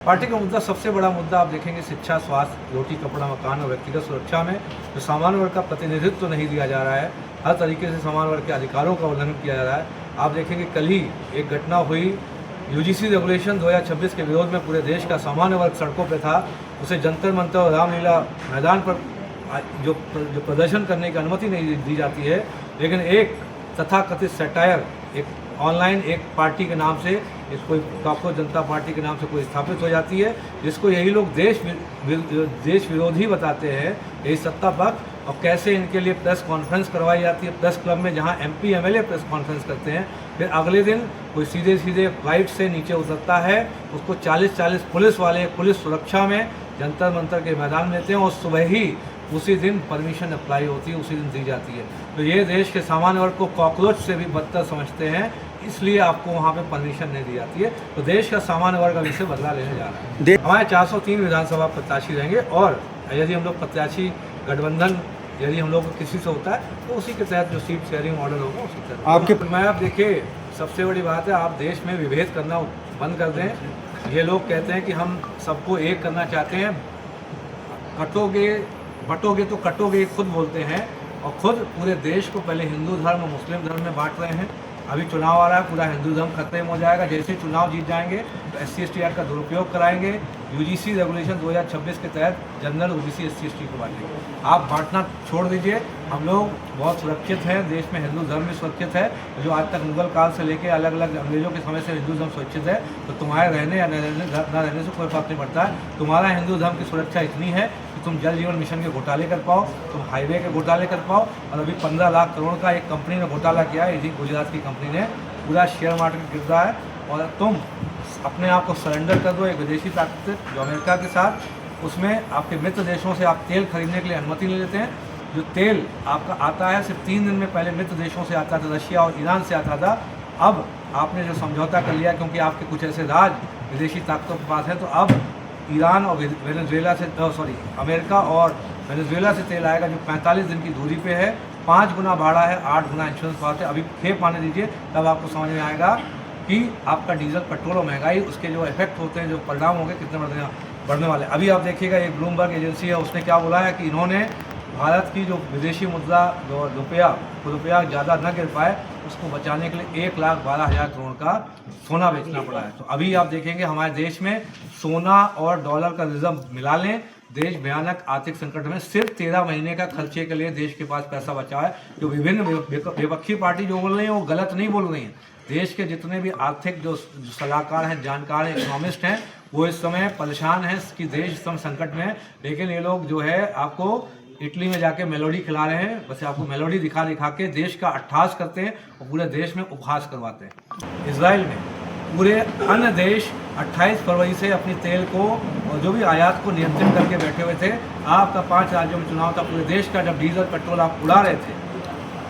Party का मुद्दा, सबसे बड़ा मुद्दा आप देखेंगे शिक्षा, स्वास्थ्य, रोटी, कपड़ा, मकान और व्यक्तिगत सुरक्षा में जो सामान्य वर्ग का प्रतिनिधित्व नहीं दिया जा रहा है, हर तरीके से सामान्य वर्ग के अधिकारों का उल्लंघन किया जा रहा है। आप देखेंगे कल ही एक घटना हुई, यूजीसी रेगुलेशन 2026 के विरोध में पूरे देश का सामान्य वर्ग सड़कों पर था। उसे जंतर मंतर और रामलीला मैदान पर जो प्रदर्शन करने की अनुमति नहीं दी जाती है, लेकिन एक तथाकथित सैटायर, एक ऑनलाइन एक पार्टी के नाम से, इस कोई कांग्रेस जनता पार्टी के नाम से कोई स्थापित हो जाती है, जिसको यही लोग देश विरोधी बताते हैं, यही सत्ता पक्ष। और कैसे इनके लिए प्रेस कॉन्फ्रेंस करवाई जाती है प्रेस क्लब में, जहां एमपी एमएलए प्रेस कॉन्फ्रेंस करते हैं, फिर अगले दिन कोई सीधे फ्लाइट से नीचे उतरता है, उसको 40 पुलिस वाले पुलिस सुरक्षा में जंतर मंतर के मैदान में लेते हैं, और सुबह ही उसी दिन परमिशन अप्लाई होती है, उसी दिन दी जाती है। तो ये देश के सामान्य वर्ग को कॉकरोच से भी बदतर समझते हैं, इसलिए आपको वहाँ पे परमिशन नहीं दी जाती है। तो देश का सामान्य वर्ग अभी से बदला लेने जा रहा है। हमारे 403 विधानसभा प्रत्याशी रहेंगे, और यदि हम लोग प्रत्याशी गठबंधन यदि हम लोग किसी से होता है तो उसी के तहत जो सीट शेयरिंग ऑर्डर होगा उसी तहत आपके। मैं आप देखिए, सबसे बड़ी बात है, आप देश में विभेद करना बंद कर दें। ये लोग कहते हैं कि हम सबको एक करना चाहते हैं, बटोगे तो कटोगे, खुद बोलते हैं, और खुद पूरे देश को पहले हिंदू धर्म और मुस्लिम धर्म में बांट रहे हैं। अभी चुनाव आ रहा है, पूरा हिंदू धर्म खत्म हो जाएगा। जैसे चुनाव जीत जाएंगे तो SC/ST एक्ट का दुरुपयोग कराएंगे, यूजीसी रेगुलेशन 2026 के तहत जनरल OBC SC/ST को बांटेंगे। आप बांटना छोड़ दीजिए, हम लोग बहुत सुरक्षित हैं, देश में हिंदू धर्म भी सुरक्षित है। जो आज तक मुगल काल से लेकर अलग अलग अंग्रेजों के समय से हिंदू धर्म सुरक्षित है, तो तुम्हारे रहने या न रहने से कोई फर्क नहीं पड़ता है। तुम्हारा हिंदू धर्म की सुरक्षा इतनी है कि तुम जल जीवन मिशन के घोटाले कर पाओ, तुम हाईवे के घोटाले कर पाओ, और अभी 15 लाख करोड़ का एक कंपनी ने घोटाला किया है, इसी गुजरात की कंपनी ने, पूरा शेयर मार्केट गिर रहा है, और तुम अपने आप को सरेंडर कर दो एक विदेशी ताकत जो अमेरिका के साथ, उसमें आपके मित्र देशों से आप तेल खरीदने के लिए अनुमति ले लेते हैं। जो तेल आपका आता है सिर्फ 3 दिन में, पहले मित्र देशों से आता था, रशिया और ईरान से आता था। अब आपने जो समझौता कर लिया, क्योंकि आपके कुछ ऐसे राज विदेशी ताकतों के पास है, तो अब ईरान और वेनेजुएला से अमेरिका और वेनेजुएला से तेल आएगा, जो 45 दिन की दूरी पे है, 5 गुना भाड़ा है, 8 गुना इंश्योरेंस पास है। अभी खेप आने दीजिए, तब आपको समझ में आएगा कि आपका डीजल, पेट्रोल और महंगाई, उसके जो इफेक्ट होते हैं, जो परिणाम होंगे, कितने बढ़ने वाले। अभी आप देखिएगा, एक ब्लूमबर्ग एजेंसी है, उसने क्या बोला है कि इन्होंने भारत की जो विदेशी मुद्रा, जो रुपया ज़्यादा न गिर पाए, उसको बचाने के लिए 1,12,000 करोड़ का सोना बेचना पड़ा है। तो अभी आप देखेंगे हमारे देश में सोना और डॉलर का रिजर्व मिला लें, देश भयानक आर्थिक संकट में, सिर्फ 13 महीने का खर्चे के लिए देश के पास पैसा बचा है। जो विभिन्न विपक्षी पार्टी जो बोल रही है, वो गलत नहीं बोल रही है। देश के जितने भी आर्थिक जो सलाहकार हैं, जानकार हैं, इकोनॉमिस्ट हैं, वो इस समय परेशान हैं कि देश इस समय संकट में है। लेकिन ये लोग जो है आपको इटली में जाके मेलोडी खिला रहे हैं, बस आपको मेलोडी दिखा के देश का अट्ठास करते हैं और पूरे देश में उपहास करवाते हैं। इजराइल में पूरे अन्य देश 28 फरवरी से अपनी तेल को और जो भी आयात को नियंत्रित करके बैठे हुए थे। आपका 5 राज्यों में चुनाव था, पूरे देश का जब डीजल पेट्रोल आप उड़ा रहे थे,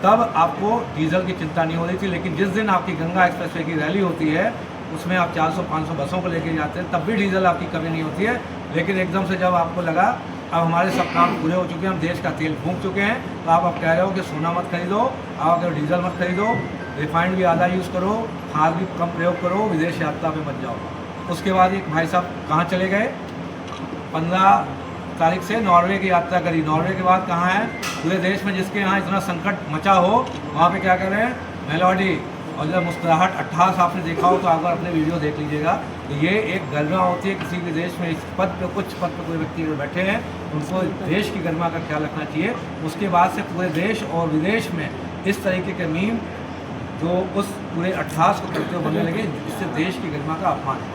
तब आपको डीजल की चिंता नहीं हो रही थी। लेकिन जिस दिन आपकी गंगा एक्सप्रेसवे की रैली होती है, उसमें आप 400-500 बसों को लेके जाते हैं, तब भी डीजल आपकी कमी नहीं होती है। लेकिन एकदम से जब आपको लगा अब हमारे सब काम पूरे हो चुके हैं, हम देश का तेल फूंक चुके हैं, तो आप कह रहे हो कि सोना मत खरीदो, आप डीजल मत खरीदो, रिफाइंड भी आधा यूज़ करो, खाद भी कम प्रयोग करो, विदेश यात्रा पे मत जाओ। उसके बाद एक भाई साहब कहाँ चले गए, 15 तारीख से नॉर्वे की यात्रा करी। नॉर्वे के बाद कहाँ है, पूरे देश में जिसके यहाँ इतना संकट मचा हो, वहाँ पे क्या कर रहे हैं, मेलोडी और जब मुस्कुराहट, अट्ठास आपने देखा हो तो आप अपने वीडियो देख लीजिएगा। तो ये एक गरिमा होती है किसी भी देश में, इस पद पे कुछ पद पे कोई व्यक्ति अगर बैठे हैं, उनको देश की गरिमा का ख्याल रखना चाहिए। उसके बाद से पूरे देश और विदेश में इस तरीके के मीम जो उस पूरे अट्ठास को करते हुए बनने लगे, इससे देश की गरिमा का अपमान है।